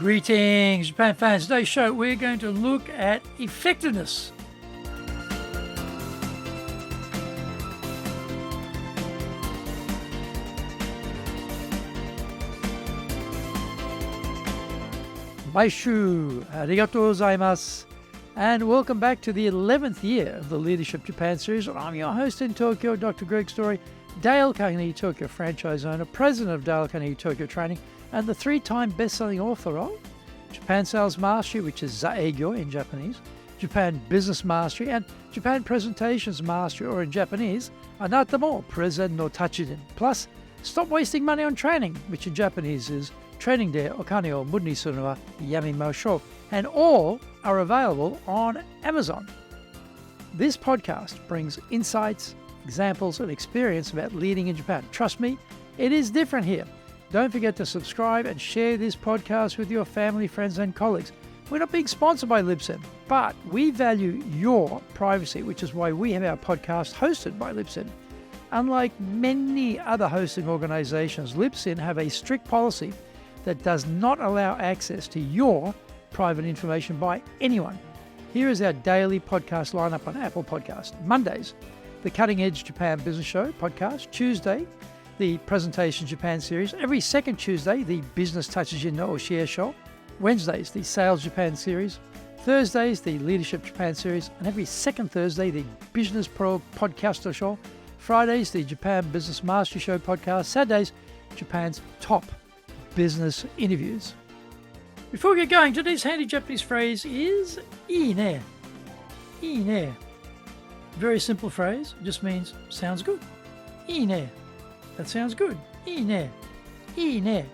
Greetings, Japan fans. Today's show, we're going to look at effectiveness. Baishu, arigatou gozaimasu. And welcome back to the 11th year of the Leadership Japan series. I'm your host in Tokyo, Dr. Greg Story, Dale Carnegie Tokyo franchise owner, president of Dale Carnegie Tokyo Training, and the three-time best-selling author of Japan Sales Mastery, which is Zaegyo in Japanese, Japan Business Mastery, and Japan Presentations Mastery, or in Japanese, Anata mo Prezen no Tachiden. Plus, Stop Wasting Money on Training, which in Japanese is Training de Okane o Muru ni suru no wa yamimashou. And all are available on Amazon. This podcast brings insights, examples, and experience about leading in Japan. Trust me, it is different here. Don't forget to subscribe and share this podcast with your family, friends, and colleagues. We're not being sponsored by Libsyn, but we value your privacy, which is why we have our podcast hosted by Libsyn. Unlike many other hosting organizations, Libsyn have a strict policy that does not allow access to your private information by anyone. Here is our daily podcast lineup on Apple Podcasts. Mondays, the Cutting Edge Japan Business Show podcast. Tuesday, the Presentation Japan series. Every second Tuesday, the Business Tatsujin no Oshie Show. Wednesdays, the Sales Japan series. Thursdays, the Leadership Japan series. And every second Thursday, the Business Pro Podcaster Show. Fridays, the Japan Business Mastery Show podcast. Saturdays, Japan's top business interviews. Before we get going, today's handy Japanese phrase is ii ne. Ii ne. Very simple phrase. It just means sounds good. Ii ne. That sounds good. Ii ne. Ii ne.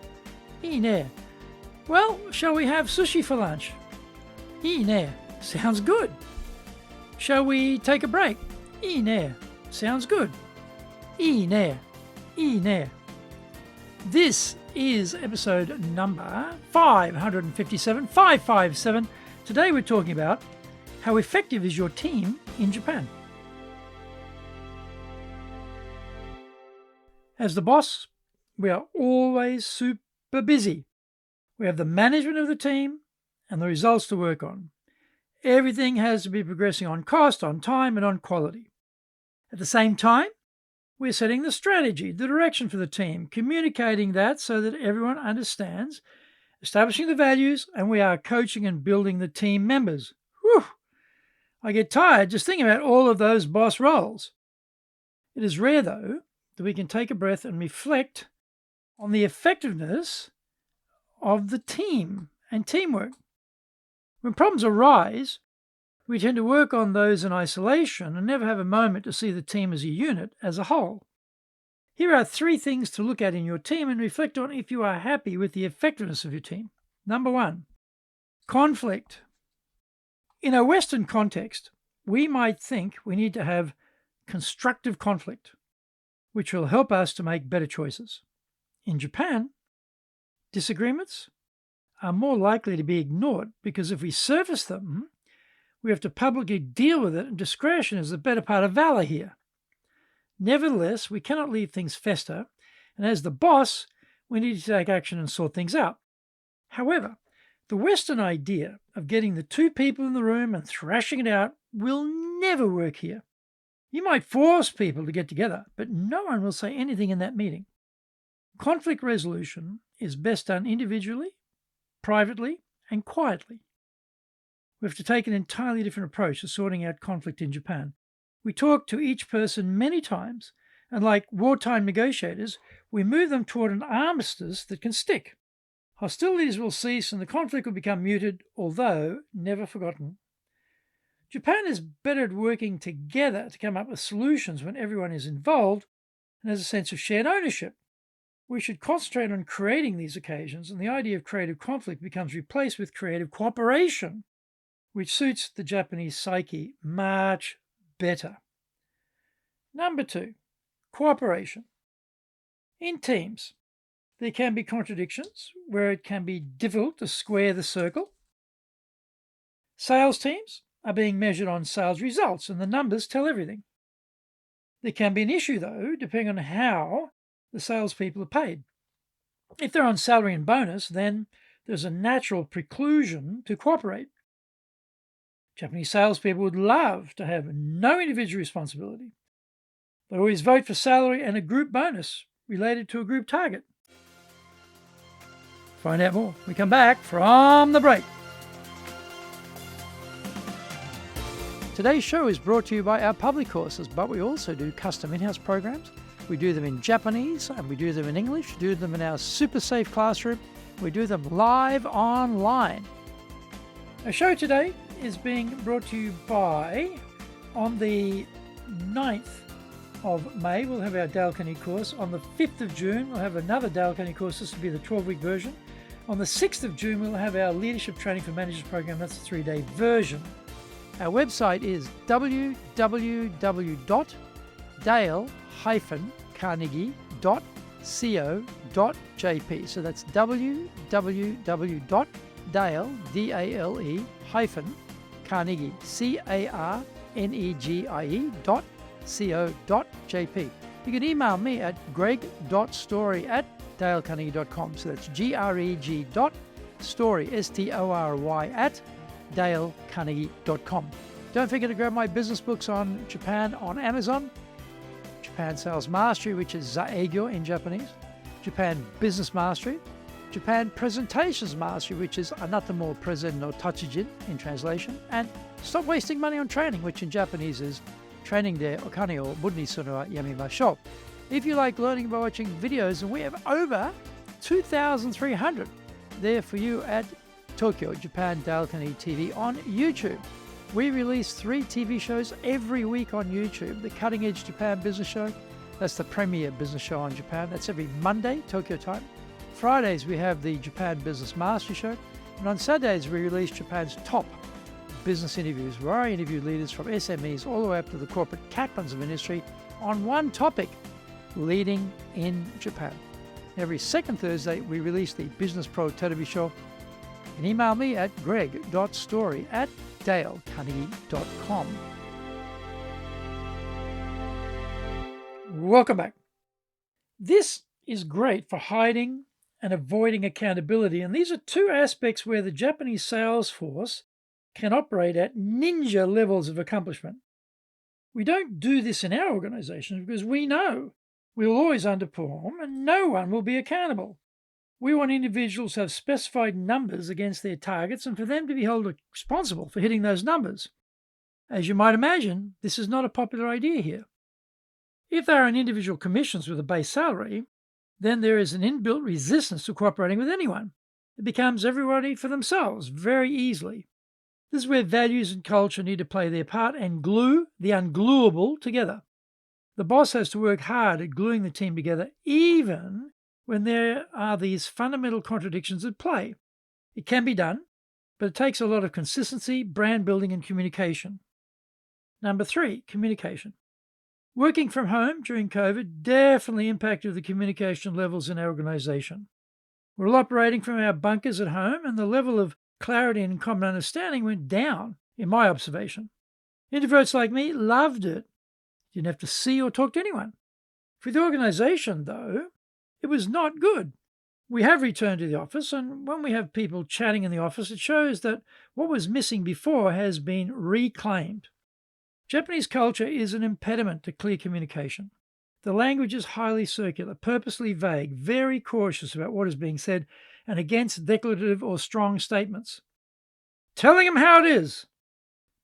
Ii ne. Well, shall we have sushi for lunch? Ii ne. Sounds good. Shall we take a break? Ii ne. Sounds good. Ii ne. Ii ne. This is episode number 557, 557. Today we're talking about how effective is your team in Japan. As the boss, we are always super busy. We have the management of the team and the results to work on. Everything has to be progressing on cost, on time, and on quality. At the same time, we're setting the strategy, the direction for the team, communicating that so that everyone understands, establishing the values, and we are coaching and building the team members. Whew! I get tired just thinking about all of those boss roles. It is rare, though, that we can take a breath and reflect on the effectiveness of the team and teamwork. When problems arise, we tend to work on those in isolation and never have a moment to see the team as a unit, as a whole. Here are 3 things to look at in your team and reflect on if you are happy with the effectiveness of your team. Number 1, conflict. In a Western context, we might think we need to have constructive conflict, which will help us to make better choices. In Japan, disagreements are more likely to be ignored because if we surface them, we have to publicly deal with it, and discretion is the better part of valor here. Nevertheless, we cannot leave things fester, and as the boss, we need to take action and sort things out. However, the Western idea of getting the 2 people in the room and thrashing it out will never work here. You might force people to get together, but no one will say anything in that meeting. Conflict resolution is best done individually, privately, and quietly. We have to take an entirely different approach to sorting out conflict in Japan. We talk to each person many times, and like wartime negotiators, we move them toward an armistice that can stick. Hostilities will cease and the conflict will become muted, although never forgotten. Japan is better at working together to come up with solutions when everyone is involved and has a sense of shared ownership. We should concentrate on creating these occasions, and the idea of creative conflict becomes replaced with creative cooperation, which suits the Japanese psyche much better. Number 2, cooperation. In teams, there can be contradictions where it can be difficult to square the circle. Sales teams are being measured on sales results, and the numbers tell everything. There can be an issue, though, depending on how the salespeople are paid. If they're on salary and bonus, then there's a natural preclusion to cooperate. Japanese salespeople would love to have no individual responsibility. They always vote for salary and a group bonus related to a group target. Find out more when we come back from the break. Today's show is brought to you by our public courses, but we also do custom in-house programs. We do them in Japanese and we do them in English, do them in our super safe classroom. We do them live online. Our show today is being brought to you by, on the 9th of May, we'll have our Dale Carnegie course. On the 5th of June, we'll have another Dale Carnegie course. This will be the 12-week version. On the 6th of June, we'll have our Leadership Training for Managers program. That's a 3-day version. Our website is www.dale-carnegie.co.jp. So that's www.dale-carnegie.co.jp. You can email me at greg.story@dalecarnegie.com. So that's greg.story, STORY, at dalecarnegie.com. Don't forget to grab my business books on Japan on Amazon. Japan Sales Mastery, which is Zaegyo in Japanese. Japan Business Mastery. Japan Presentations Mastery, which is Anata mo Presen no Tachijin in translation. And Stop Wasting Money on Training, which in Japanese is Training de Okane o Budni Suru wa Yamimashou. If you like learning by watching videos, and we have over 2,300 there for you at Tokyo Japan Dale Carnegie TV on YouTube. We release 3 TV shows every week on YouTube. The Cutting Edge Japan Business Show, that's the premier business show on Japan. That's every Monday, Tokyo time. Fridays, we have the Japan Business Mastery Show. And on Saturdays, we release Japan's top business interviews, where I interview leaders from SMEs all the way up to the corporate captains of industry on one topic, leading in Japan. Every second Thursday, we release the Business Pro Television Show. You can email me at greg.story@dalecarnegie.com. Welcome back. This is great for hiding and avoiding accountability, and these are 2 aspects where the Japanese sales force can operate at ninja levels of accomplishment. We don't do this in our organization because we know we will always underperform and no one will be accountable. We want individuals to have specified numbers against their targets and for them to be held responsible for hitting those numbers. As you might imagine, this is not a popular idea here. If they are on individual commissions with a base salary, then there is an inbuilt resistance to cooperating with anyone. It becomes everybody for themselves very easily. This is where values and culture need to play their part and glue the unglueable together. The boss has to work hard at gluing the team together, even when there are these fundamental contradictions at play. It can be done, but it takes a lot of consistency, brand building, and communication. Number 3, communication. Working from home during COVID definitely impacted the communication levels in our organization. We're all operating from our bunkers at home, and the level of clarity and common understanding went down, in my observation. Introverts like me loved it. Didn't have to see or talk to anyone. For the organization, though, it was not good. We have returned to the office, and when we have people chatting in the office, it shows that what was missing before has been reclaimed. Japanese culture is an impediment to clear communication. The language is highly circular, purposely vague, very cautious about what is being said, and against declarative or strong statements. Telling them how it is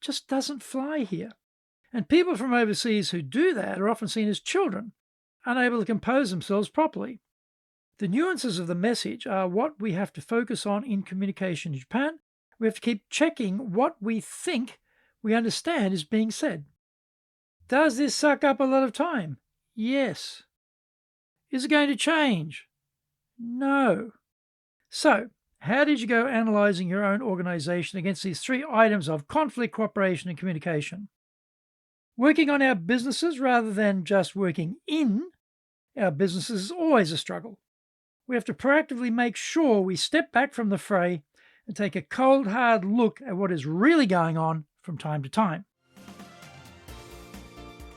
just doesn't fly here. And people from overseas who do that are often seen as children, unable to compose themselves properly. The nuances of the message are what we have to focus on in communication in Japan. We have to keep checking what we think we understand is being said. Does this suck up a lot of time? Yes. Is it going to change? No. So, how did you go analyzing your own organization against these 3 items of conflict, cooperation, and communication? Working on our businesses rather than just working in our businesses is always a struggle. We have to proactively make sure we step back from the fray and take a cold, hard look at what is really going on from time to time.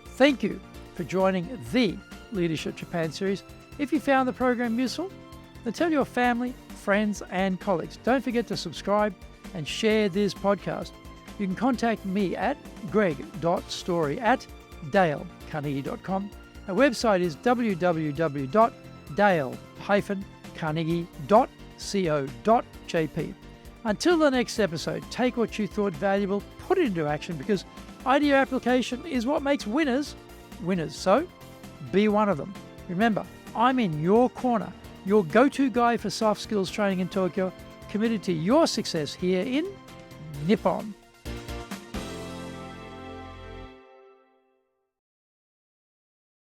Thank you for joining the Leadership Japan series. If you found the program useful, then tell your family, friends and colleagues. Don't forget to subscribe and share this podcast. You can contact me at greg.story@dalecarnegie.com. Our website is www.dale-carnegie.co.jp. Until the next episode, take what you thought valuable, put it into action, because idea application is what makes winners winners. So, be one of them. Remember, I'm in your corner, your go-to guy for soft skills training in Tokyo, committed to your success here in Nippon.